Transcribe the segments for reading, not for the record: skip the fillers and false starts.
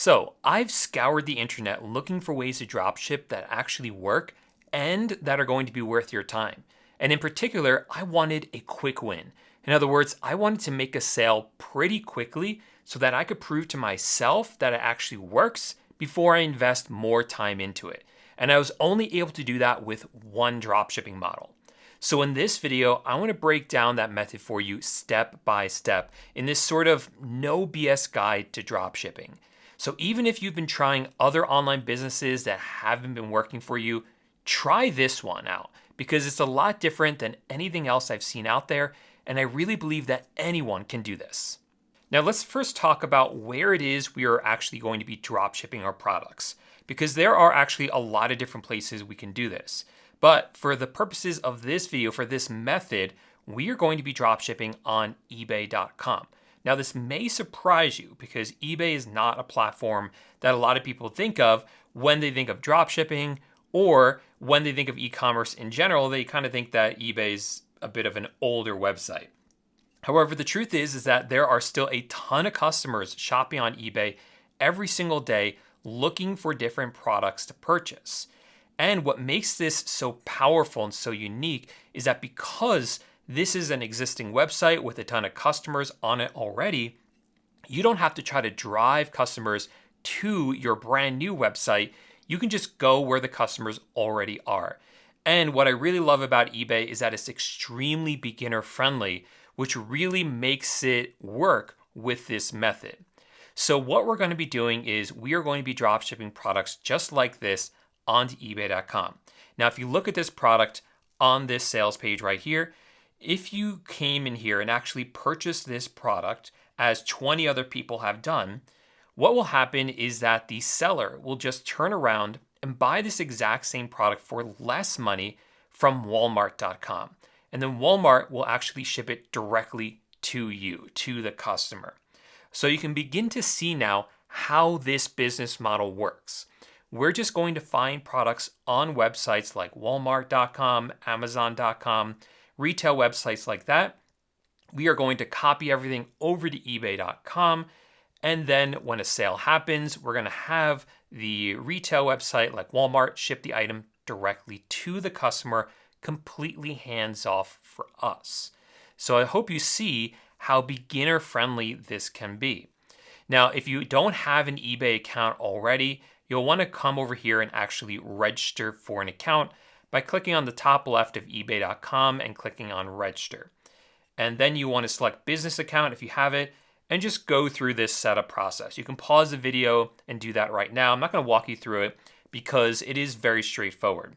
So I've scoured the internet looking for ways to dropship that actually work and that are going to be worth your time. And in particular, I wanted a quick win. In other words, I wanted to make a sale pretty quickly so that I could prove to myself that it actually works before I invest more time into it. And I was only able to do that with one dropshipping model. So in this video, I want to break down that method for you step by step in this sort of no BS guide to dropshipping. So even if you've been trying other online businesses that haven't been working for you, try this one out because it's a lot different than anything else I've seen out there, and I really believe that anyone can do this. Now let's first talk about where it is we are actually going to be dropshipping our products, because there are actually a lot of different places we can do this. But for the purposes of this video, for this method, we are going to be dropshipping on eBay.com. Now, this may surprise you because eBay is not a platform that a lot of people think of when they think of dropshipping, or when they think of e-commerce in general, they kind of think that eBay is a bit of an older website. However, the truth is that there are still a ton of customers shopping on eBay every single day looking for different products to purchase. And what makes this so powerful and so unique is that because this is an existing website with a ton of customers on it already, you don't have to try to drive customers to your brand new website. You can just go where the customers already are. And what I really love about eBay is that it's extremely beginner friendly, which really makes it work with this method. So what we're going to be doing is we are going to be dropshipping products just like this onto eBay.com. Now, if you look at this product on this sales page right here, if you came in here and actually purchased this product as 20 other people have done, what will happen is that the seller will just turn around and buy this exact same product for less money from Walmart.com. And then Walmart will actually ship it directly to you, to the customer. So you can begin to see now how this business model works. We're just going to find products on websites like Walmart.com, Amazon.com, retail websites like that. We are going to copy everything over to eBay.com. And then when a sale happens, we're going to have the retail website like Walmart ship the item directly to the customer, completely hands off for us. So I hope you see how beginner friendly this can be. Now, if you don't have an eBay account already, you'll want to come over here and actually register for an account by clicking on the top left of ebay.com and clicking on register. And then you want to select business account if you have it and just go through this setup process. You can pause the video and do that right now. I'm not going to walk you through it because it is very straightforward.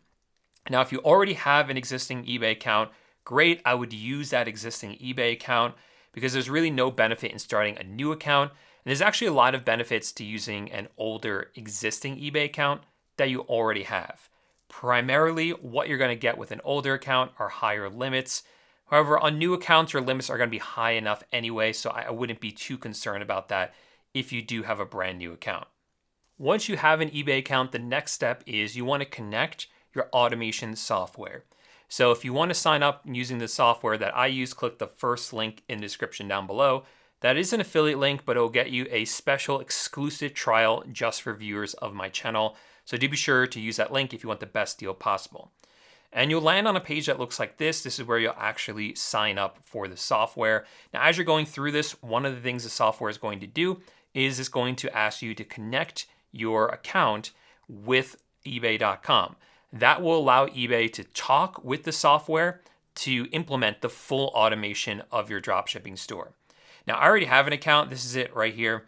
Now, if you already have an existing eBay account, great. I would use that existing eBay account because there's really no benefit in starting a new account. And there's actually a lot of benefits to using an older existing eBay account that you already have. Primarily, what you're going to get with an older account are higher limits. However, on new accounts, your limits are going to be high enough anyway, so I wouldn't be too concerned about that if you do have a brand new account. Once you have an eBay account, the next step is you want to connect your automation software. So if you want to sign up using the software that I use, click the first link in the description down below. That is an affiliate link, but it'll get you a special exclusive trial just for viewers of my channel. So do be sure to use that link if you want the best deal possible. And you'll land on a page that looks like this. This is where you'll actually sign up for the software. Now, as you're going through this, one of the things the software is going to do is it's going to ask you to connect your account with ebay.com. That will allow eBay to talk with the software to implement the full automation of your dropshipping store. Now, I already have an account. This is it right here.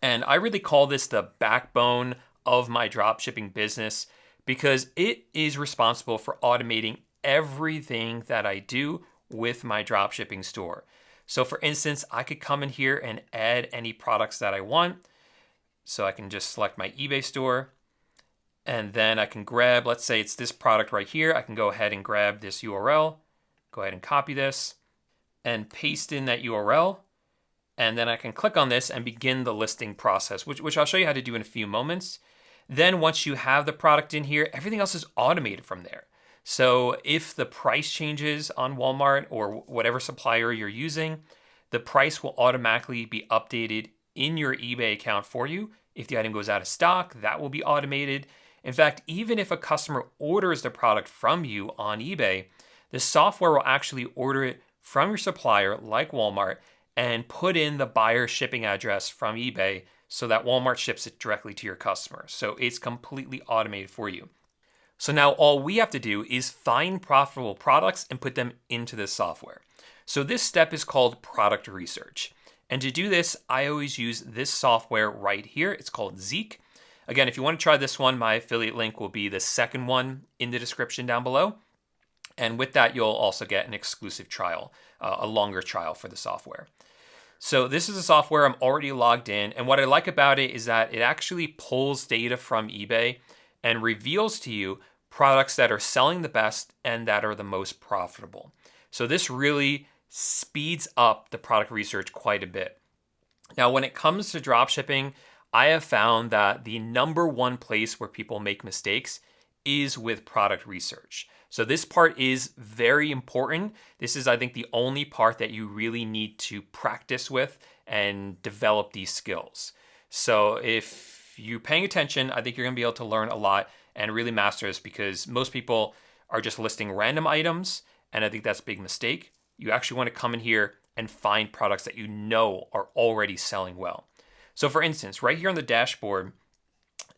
And I really call this the backbone of my dropshipping business because it is responsible for automating everything that I do with my dropshipping store. So for instance, I could come in here and add any products that I want. So I can just select my eBay store and then I can grab, let's say it's this product right here. I can go ahead and grab this URL, go ahead and copy this and paste in that URL. And then I can click on this and begin the listing process, which I'll show you how to do in a few moments. Then once you have the product in here, everything else is automated from there. So if the price changes on Walmart or whatever supplier you're using, the price will automatically be updated in your eBay account for you If the item goes out of stock, that will be automated. In fact, even if a customer orders the product from you on eBay, the software will actually order it from your supplier, like Walmart, and put in the buyer shipping address from eBay so that Walmart ships it directly to your customer. So it's completely automated for you. So now all we have to do is find profitable products and put them into this software. So this step is called product research. And to do this, I always use this software right here. It's called Zeek. Again, if you want to try this one, my affiliate link will be the second one in the description down below. And with that, you'll also get an exclusive trial, a longer trial for the software. So this is a software I'm already logged in. And what I like about it is that it actually pulls data from eBay and reveals to you products that are selling the best and that are the most profitable. So this really speeds up the product research quite a bit. Now, when it comes to dropshipping, I have found that the number one place where people make mistakes is with product research. So this part is very important. This is, I think, the only part that you really need to practice with and develop these skills. So if you're paying attention, I think you're going to be able to learn a lot and really master this, because most people are just listing random items, and I think that's a big mistake. You actually want to come in here and find products that you know are already selling well. So for instance, right here on the dashboard,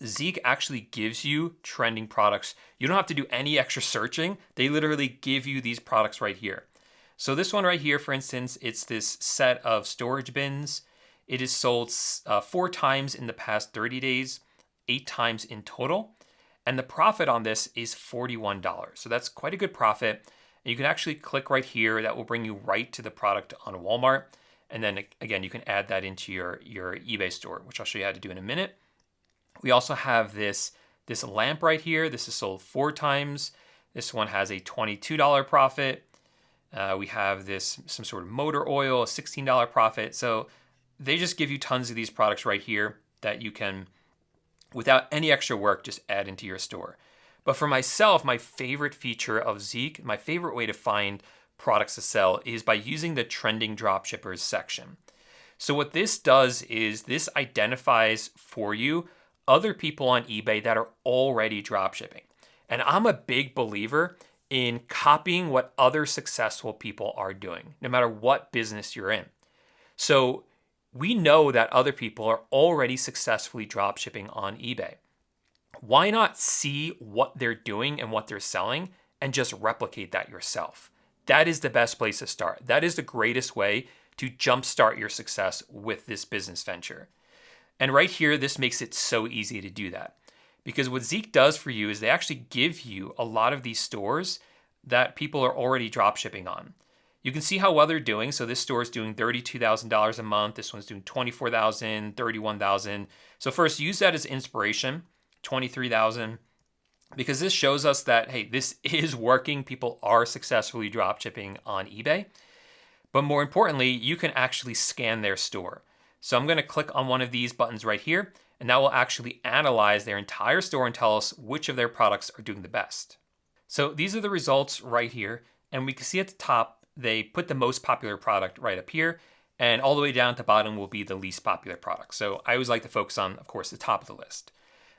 Zeek actually gives you trending products. You don't have to do any extra searching. They literally give you these products right here. So this one right here, for instance, it's this set of storage bins. It is sold 4 times in the past 30 days, 8 times in total. And the profit on this is $41. So that's quite a good profit. And you can actually click right here. That will bring you right to the product on Walmart. And then again, you can add that into your eBay store, which I'll show you how to do in a minute. We also have this lamp right here. This is sold 4 times. This one has a $22 profit. We have some sort of motor oil, a $16 profit. So they just give you tons of these products right here that you can, without any extra work, just add into your store. But for myself, my favorite feature of Zeek, my favorite way to find products to sell is by using the trending dropshippers section. So what this does is this identifies for you other people on eBay that are already dropshipping. And I'm a big believer in copying what other successful people are doing, no matter what business you're in. So we know that other people are already successfully dropshipping on eBay. Why not see what they're doing and what they're selling and just replicate that yourself? That is the best place to start. That is the greatest way to jumpstart your success with this business venture. And right here, this makes it so easy to do that. Because what Zeek does for you is they actually give you a lot of these stores that people are already dropshipping on. You can see how well they're doing. So this store is doing $32,000 a month. This one's doing $24,000, $31,000. So first, use that as inspiration, $23,000, because this shows us that, hey, this is working. People are successfully dropshipping on eBay. But more importantly, you can actually scan their store. So I'm going to click on one of these buttons right here, and that will actually analyze their entire store and tell us which of their products are doing the best. So these are the results right here. And we can see at the top, they put the most popular product right up here, and all the way down at the bottom will be the least popular product. So I always like to focus on, of course, the top of the list.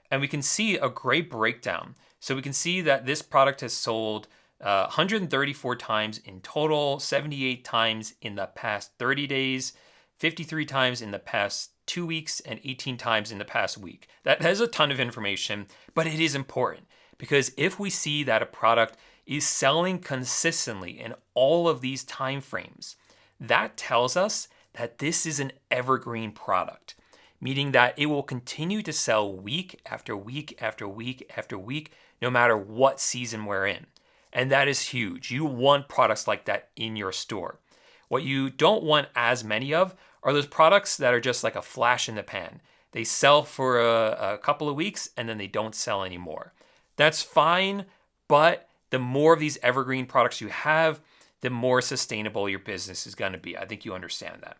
And we can see a great breakdown. So we can see that this product has sold 134 times in total, 78 times in the past 30 days, 53 times in the past 2 weeks, and 18 times in the past week. That has a ton of information, but it is important, because if we see that a product is selling consistently in all of these time frames, that tells us that this is an evergreen product, meaning that it will continue to sell week after week after week after week, no matter what season we're in. And that is huge. You want products like that in your store. What you don't want as many of are those products that are just like a flash in the pan. They sell for a couple of weeks and then they don't sell anymore. That's fine, but the more of these evergreen products you have, the more sustainable your business is going to be. I think you understand that.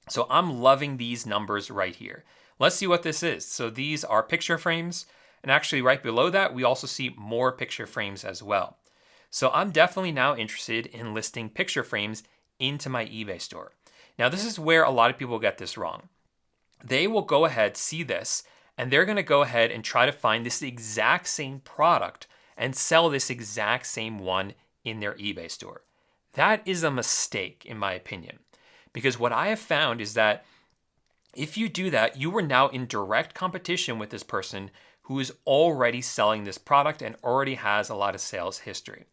So I'm loving these numbers right here. Let's see what this is. So these are picture frames, and actually right below that, we also see more picture frames as well. So I'm definitely now interested in listing picture frames into my eBay store. Now, this is where a lot of people get this wrong. they will go ahead, see this, and they're going to go ahead and try to find this exact same product and sell this exact same one in their eBay store. That is a mistake, in my opinion, because what I have found is that if you do that, you are now in direct competition with this person who is already selling this product and already has a lot of sales history.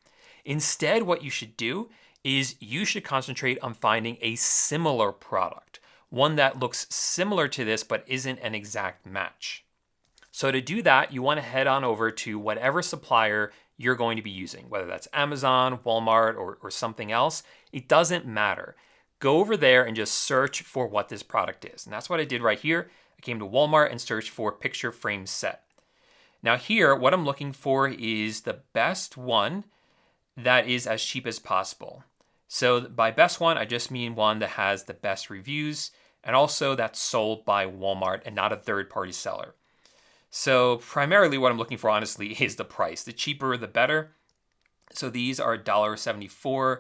Instead, what you should do is you should concentrate on finding a similar product, one that looks similar to this but isn't an exact match. So to do that, you want to head on over to whatever supplier you're going to be using, whether that's Amazon, Walmart, or something else. It doesn't matter. Go over there and just search for what this product is. And that's what I did right here. I came to Walmart and searched for picture frame set. Now here, what I'm looking for is the best one that is as cheap as possible. So by best one, I just mean one that has the best reviews and also that's sold by Walmart and not a third-party seller. So primarily what I'm looking for, honestly, is the price. The cheaper, the better. So these are $1.74,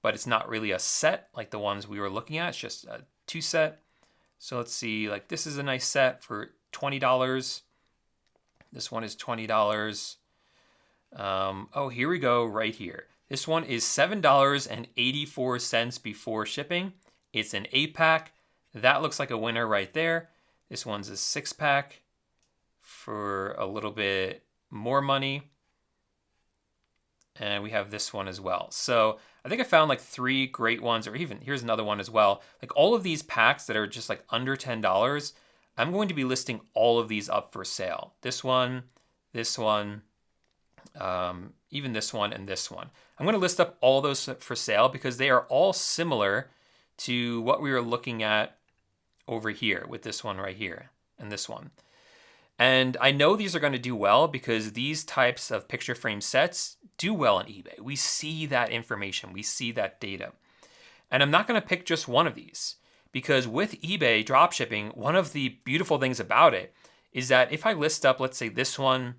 but it's not really a set like the ones we were looking at. It's just a 2-set. So let's see, like this is a nice set for $20. This one is $20. Oh, here we go right here. This one is $7.84 before shipping. It's an 8-pack. That looks like a winner right there. This one's a 6-pack for a little bit more money. And we have this one as well. So I think I found like 3 great ones, or even here's another one as well. Like all of these packs that are just like under $10, I'm going to be listing all of these up for sale. This one, even this one and this one. I'm going to list up all those for sale because they are all similar to what we were looking at over here with this one right here and this one. And I know these are going to do well because these types of picture frame sets do well on eBay. We see that information. We see that data. And I'm not going to pick just one of these because with eBay dropshipping, one of the beautiful things about it is that if I list up, let's say this one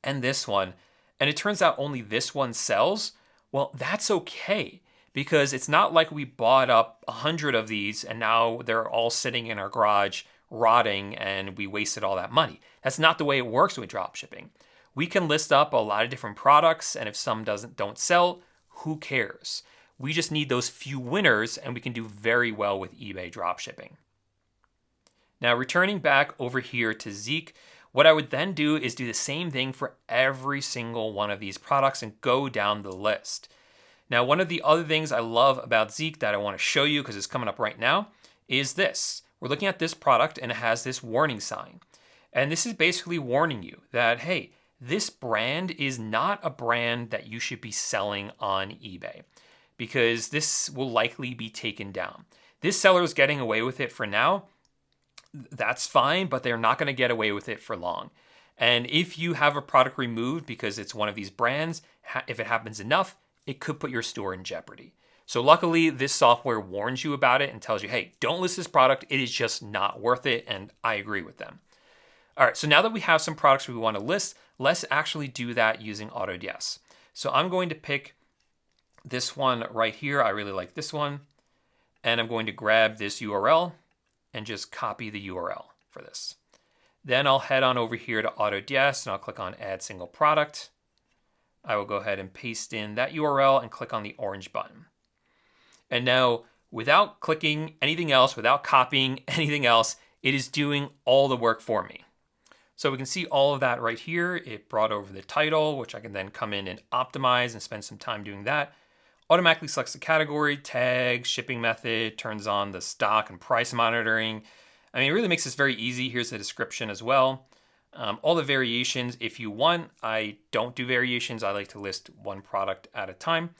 and this one, and it turns out only this one sells, well, that's okay because it's not like we bought up 100 of these and now they're all sitting in our garage rotting and we wasted all that money. That's not the way it works with dropshipping. We can list up a lot of different products, and if some don't sell, who cares? We just need those few winners and we can do very well with eBay dropshipping. Now, returning back over here to Zeek, what I would then do is do the same thing for every single one of these products and go down the list. Now, one of the other things I love about Zeek that I want to show you because it's coming up right now is this. We're looking at this product and it has this warning sign. And this is basically warning you that, hey, this brand is not a brand that you should be selling on eBay because this will likely be taken down. This seller is getting away with it for now. That's fine, but they're not going to get away with it for long. And if you have a product removed because it's one of these brands, if it happens enough, it could put your store in jeopardy. So luckily, this software warns you about it and tells you, hey, don't list this product. It is just not worth it. And I agree with them. All right, so now that we have some products we want to list, let's actually do that using AutoDS. So I'm going to pick this one right here. I really like this one. And I'm going to grab this URL and just copy the URL for this. Then I'll head on over here to AutoDS and I'll click on Add Single Product. I will go ahead and paste in that URL and click on the orange button. And now, without clicking anything else, without copying anything else, it is doing all the work for me. So we can see all of that right here. It brought over the title, which I can then come in and optimize and spend some time doing that. Automatically selects the category, tag, shipping method, turns on the stock and price monitoring. I mean, it really makes this very easy. Here's the description as well. All the variations, if you want. I don't do variations. I like to list one product at a time.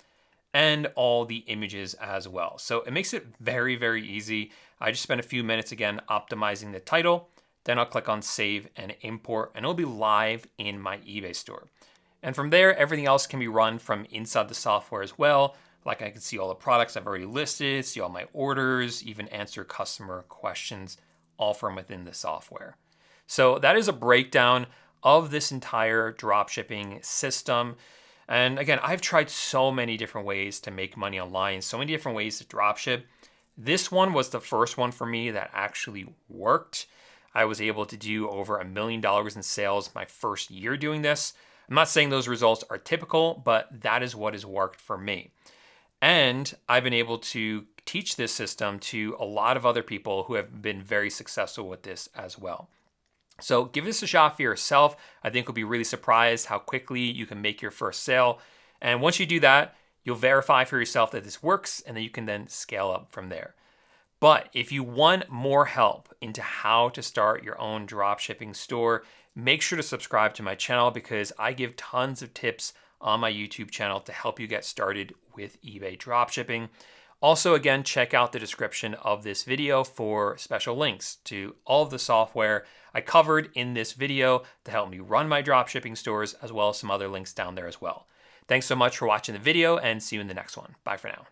And all the images as well. So it makes it very, very easy. I just spent a few minutes again optimizing the title. Then I'll click on Save and Import, and it'll be live in my eBay store. And from there, everything else can be run from inside the software as well. Like I can see all the products I've already listed, see all my orders, even answer customer questions, all from within the software. So that is a breakdown of this entire dropshipping system. And again, I've tried so many different ways to make money online, so many different ways to dropship, This one was the first one for me that actually worked. I was able to do over $1 million in sales my first year doing this. I'm not saying those results are typical, but that is what has worked for me. And I've been able to teach this system to a lot of other people who have been very successful with this as well. So give this a shot for yourself. I think you'll be really surprised how quickly you can make your first sale. And once you do that, you'll verify for yourself that this works, and then you can then scale up from there. But if you want more help into how to start your own dropshipping store, make sure to subscribe to my channel because I give tons of tips on my YouTube channel to help you get started with eBay dropshipping. Also, again, check out the description of this video for special links to all of the software I covered in this video to help me run my dropshipping stores, as well as some other links down there as well. Thanks so much for watching the video, and see you in the next one. Bye for now.